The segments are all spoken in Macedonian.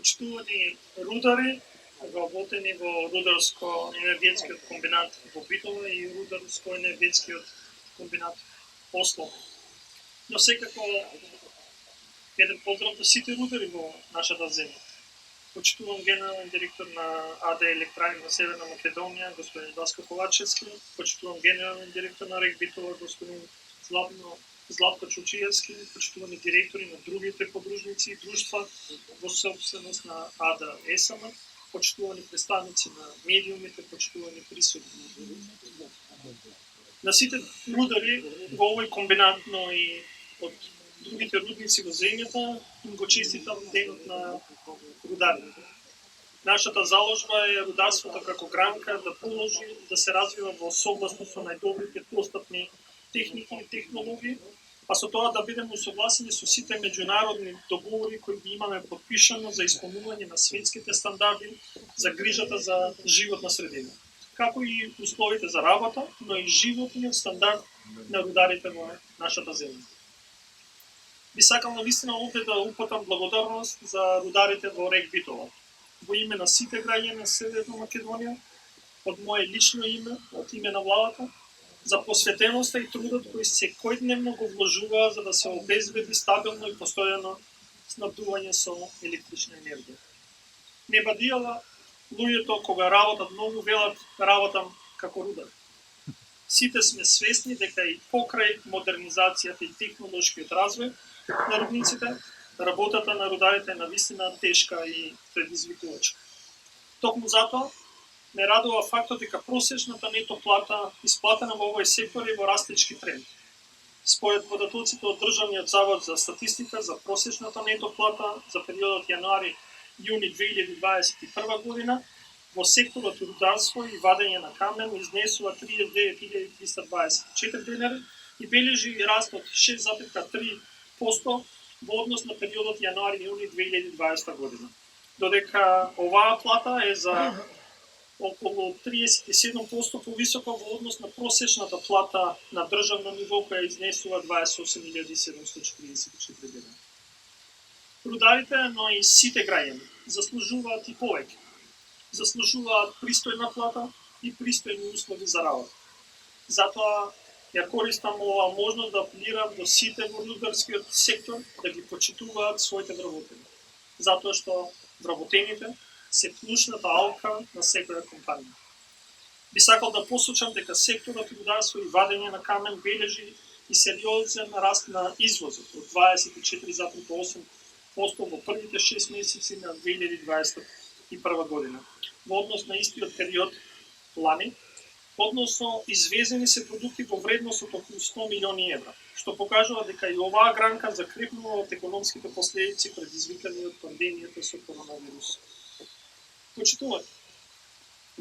Почитувани рудари, работени во рударско-енергетскиот комбинат во Битола и рударско-енергетскиот комбинат Осло. Но секако еден поздрав за сите рудари во нашата земја. Почитувам генерален директор на АД Електрани на Северна Македонија, господин Васко Ковачевски, почитувам генерален директор на РЕК Битола, господин Златко Чучиевски, почитувани директори на другите подружници и друштва во собственост на АД ЕСМ, почитувани представници на медиумите, почитувани присутни. На сите рудари во овој комбинат, но и од другите рудници во земјата, им го честитам денот на рударите. Нашата заложба е рударството како гранка да продолжи да се развива во согласно со најдобрите достапни техники и технологии, а со тоа да бидеме усогласени со сите меѓународни договори кои ги имаме подпишано за исполнување на светските стандарди за грижата за животна средина, како и условите за работа, но и животниот стандард на рударите во нашата земја. Би сакал навистина овде да упатам благодарност за рударите во РЕК Битола. Во име на сите граѓани на Северна Македонија, од мое лично име, од име на владата, за посветеноста и трудот кој секојдневно го вложува за да се обезбеди стабилно и постојано снабдување со електрична енергија. Не бадијала луѓето кога работат многу велат работам како рудар. Сите сме свесни дека и покрај модернизацијата и технолошкиот развој на рудниците, работата на рударите е навистина тешка и предизвикувачка. Токму затоа ме радува фактот дека просечната нето плата исплатена во овој сектор е во растечки тренд. Според податоците од Државниот завод за статистика за просечната нето плата за периодот јануари-јуни 2021 година во секторот рударство и вадење на камен изнесува 39.324 денари и бележи раст од 6,3% во однос на периодот јануари-јуни 2020 година. Додека оваа плата е за околу 37% повисока во однос на просечната плата на државно ниво која изнесува 28.744 денари. Рударите, но и сите граѓани заслужуваат и повеќе. Заслужуваат пристојна плата и пристојни услови за работа. Затоа ја користам оваа можност да апелирам до сите во рударскиот сектор да ги почитуваат своите вработени. Затоа што вработените се клучната алка на секоја компанија. Би сакал да посочам дека секторот рударство и вадење на камен бележи и сериозен раст на извозот од 24,8% во првите 6 месеци на 2021 година во однос на истиот период лани, односно извезени се продукти во вредност од околу 100 милиони евра, што покажува дека и оваа гранка закрепнува од економските последици предизвикани од пандемијата со коронавирус. Почитувани,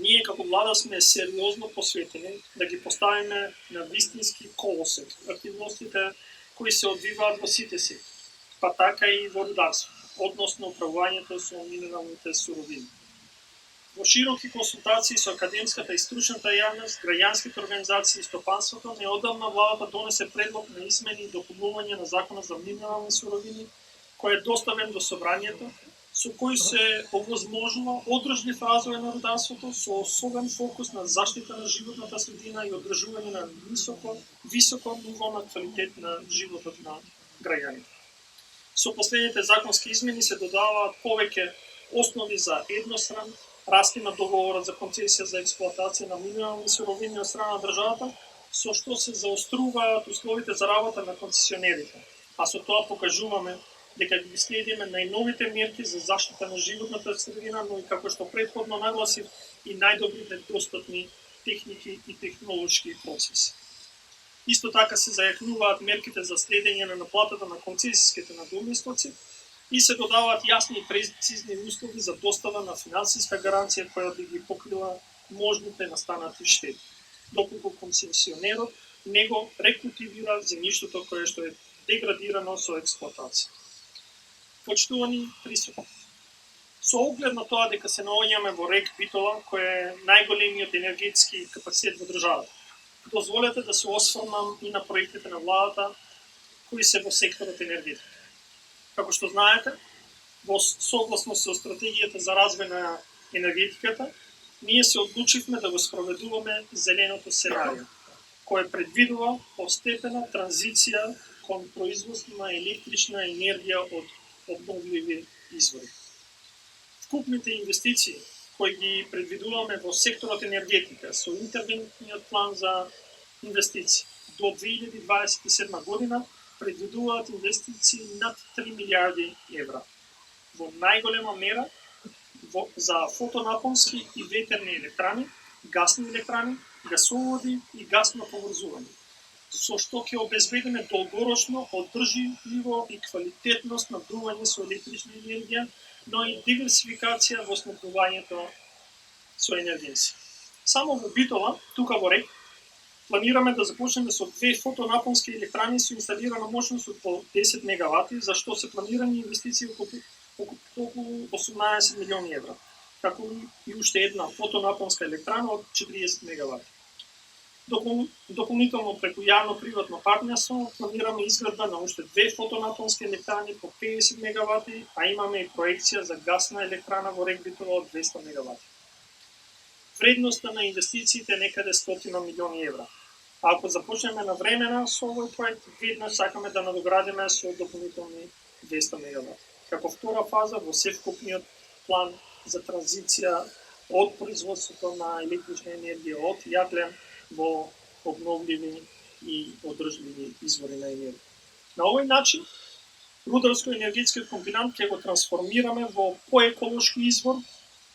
ние како влада сме сериозно посветени да ги поставиме на вистински колосек активностите кои се одвиваат во сите сектори, па така и во рударството, односно управувањето со минералните суровини. Во широки консултации со академската и стручната јавност, граѓанските организации и стопанството, неодамна владата донесе предлог на измени и дополнување на Законот за минерални суровини, кој е доставен до собранието, со кој се овозможува одржлив развој на рударството со особен фокус на заштита на животната средина и одржување на високо ниво на квалитет на животот на граѓаните. Со последните законски измени се додаваат повеќе основи за едностран расти на договорот за концесија за експлоатација на минерални суровини од страна на државата, со што се заоструваат условите за работа на концесионерите, а со тоа покажуваме дека ги следиме најновите мерки за заштита на животната средина, но и како што претходно нагласив и најдобрите достапни техники и технолошки процеси. Исто така се зајакнуваат мерките за следење на наплатата на концесиските надоместоци и се додаваат јасни и прецизни услови за достава на финансиска гаранција која би ги покрила можните настанати штети, доколку концесионерот не го рекултивира земјиштето кое што е деградирано со експлоатација. Почитувани присутни, со оглед на тоа дека се наоѓаме во РЕК Битола, кој е најголемиот енергетски капацитет во државата, дозволете да се осврнам и на проектите на владата кои се во секторот енергетика. Како што знаете, во согласно со стратегијата за развој на енергетиката, ние се одлучивме да го спроведуваме зеленото сценарио, кој предвидува постепена транзиција кон производство на електрична енергија од обновливи извори. Вкупните инвестиции кои ги предвидуваме во секторот енергетика со интервентниот план за инвестиции до 2027 година предвидуваат инвестиции над 3 милиарди евра. Во најголема мера за фотонапонски и ветерни електрани, гасни електрани, гасоводи и гасно поврзување, со што ќе обезбедиме долгорочно, одржливо и квалитетно снабдување со електрична енергија, но и диверсификација во снабдувањето со енергенци. Само во Битола, тука во Рек, планираме да започнеме со 2 фотонапонски електрани со инсталирана мощност од по 10 мегавати, за што се планирани инвестиции околу 18 милиони евра, како и уште една фотонапонска електрана од 40 мегавати. Дополнително преку јавно-приватно партнерство планираме изградба на уште 2 фотонапонски електрани по 50 мегавати, а имаме и проекција за гасна електрана во Рек Битола од 200 мегавати. Вредноста на инвестициите е некаде 100 милиони евра. А ако започнеме на времена со овој проект, веднаш сакаме да надоградиме со дополнителни 200 мегавати. Како втора фаза во севкупниот план за транзиција од производството на електрична енергија од јаглен во обновливи и одржливи извори на енергија. На овој начин, Рударско-енергетскиот комбинат ќе го трансформираме во поеколошки извор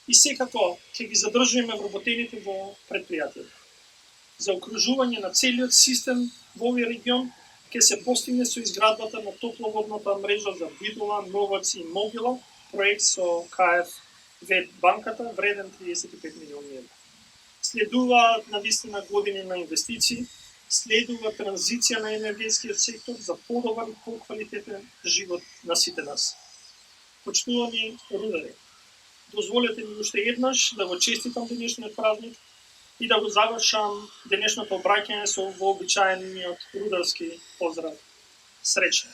и секако ќе ги задржиме вработените во предпријатието. За окружување на целиот систем во овој регион ќе се постигне со изградбата на топловодната мрежа за Битола, Новац и Могила, проект со КФВ банката вреден 35 милиони евра. Следуваат навистина години на инвестиции, следува транзиција на енергетскиот сектор за подобар и поквалитетен живот на сите нас. Почитувани рудари, дозволете ми уште еднаш да го честитам денешниот празник и да го завршам денешното обраќање со вообичаениот рударски поздрав. Среќно!